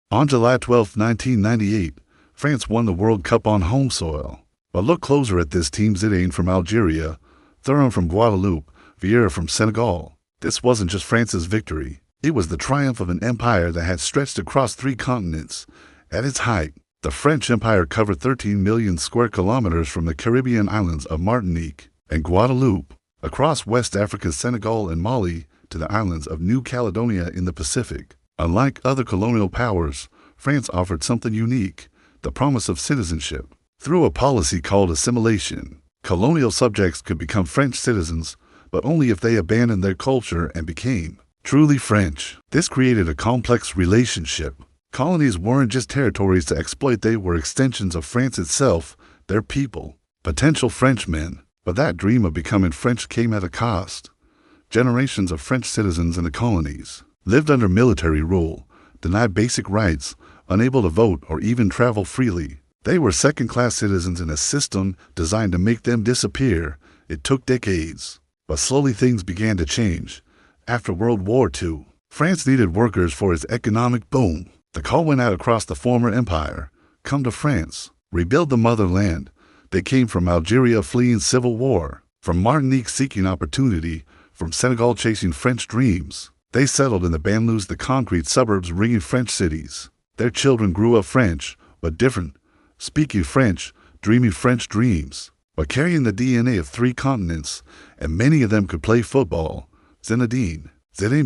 On July 12, 1998, France won the World Cup on home soil. But look closer at this team: Zidane from Algeria, Thuram from Guadeloupe, Vieira from Senegal. This wasn't just France's victory. It was the triumph of an empire that had stretched across 3 continents. At its height, the French Empire covered 13 million square kilometers from the Caribbean islands of Martinique and Guadeloupe, across West Africa's Senegal and Mali, to the islands of New Caledonia in the Pacific. Unlike other colonial powers, France offered something unique: the promise of citizenship. Through a policy called assimilation, colonial subjects could become French citizens, but only if they abandoned their culture and became truly French. This created a complex relationship. Colonies weren't just territories to exploit, they were extensions of France itself, their people, potential Frenchmen. But that dream of becoming French came at a cost. Generations of French citizens in the colonies lived under military rule, denied basic rights, unable to vote or even travel freely. They were second-class citizens in a system designed to make them disappear. It took decades, but slowly things began to change. After World War II, France needed workers for its economic boom. The call went out across the former empire: come to France, rebuild the motherland. They came from Algeria fleeing civil war, from Martinique seeking opportunity, from Senegal chasing French dreams. They settled in the banlieues, the concrete suburbs ringing French cities. Their children grew up French, but different, speaking French, dreaming French dreams, but carrying the DNA of 3 continents, and many of them could play football. Zidane,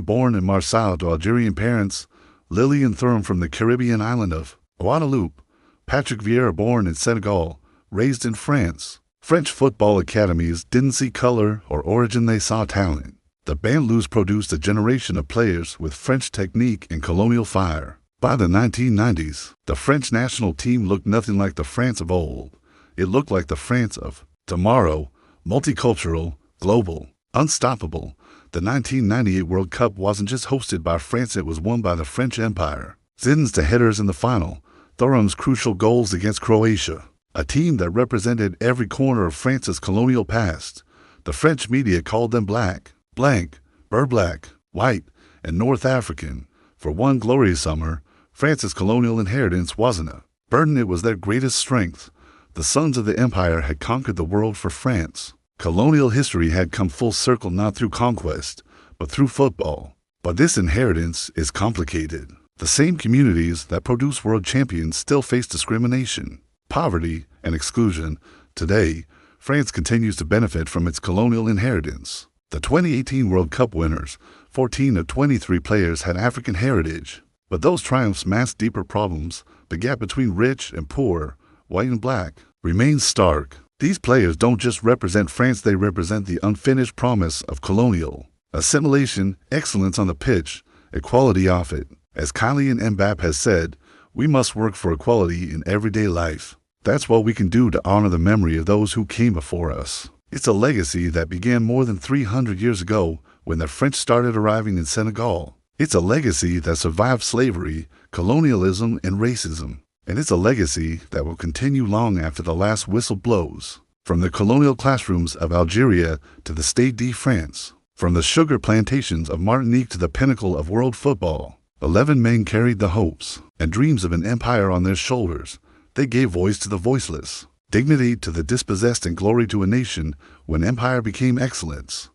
born in Marseille to Algerian parents, Lily and Thuram from the Caribbean island of Guadeloupe, Patrick Vieira, born in Senegal, raised in France. French football academies didn't see color or origin, they saw talent. The banlieues produced a generation of players with French technique and colonial fire. By the 1990s, the French national team looked nothing like the France of old. It looked like the France of tomorrow: multicultural, global, unstoppable. The 1998 World Cup wasn't just hosted by France, it was won by the French Empire. Zidane's the headers in the final, Thuram's crucial goals against Croatia, a team that represented every corner of France's colonial past. The French media called them black, blank, bur-black, white, and North African. For one glorious summer, France's colonial inheritance wasn't a burden, it was their greatest strength. The sons of the empire had conquered the world for France. Colonial history had come full circle, not through conquest, but through football. But this inheritance is complicated. The same communities that produce world champions still face discrimination, poverty, and exclusion. Today, France continues to benefit from its colonial inheritance. The 2018 World Cup winners, 14 of 23 players, had African heritage. But those triumphs masked deeper problems. The gap between rich and poor, white and black, remains stark. These players don't just represent France, they represent the unfinished promise of colonial assimilation, excellence on the pitch, equality off it. As Kylian Mbappé has said, we must work for equality in everyday life. That's what we can do to honor the memory of those who came before us. It's a legacy that began more than 300 years ago when the French started arriving in Senegal. It's a legacy that survived slavery, colonialism, and racism. And it's a legacy that will continue long after the last whistle blows. From the colonial classrooms of Algeria to the Stade de France, from the sugar plantations of Martinique to the pinnacle of world football, 11 men carried the hopes and dreams of an empire on their shoulders. They gave voice to the voiceless, dignity to the dispossessed, and glory to a nation when empire became excellence.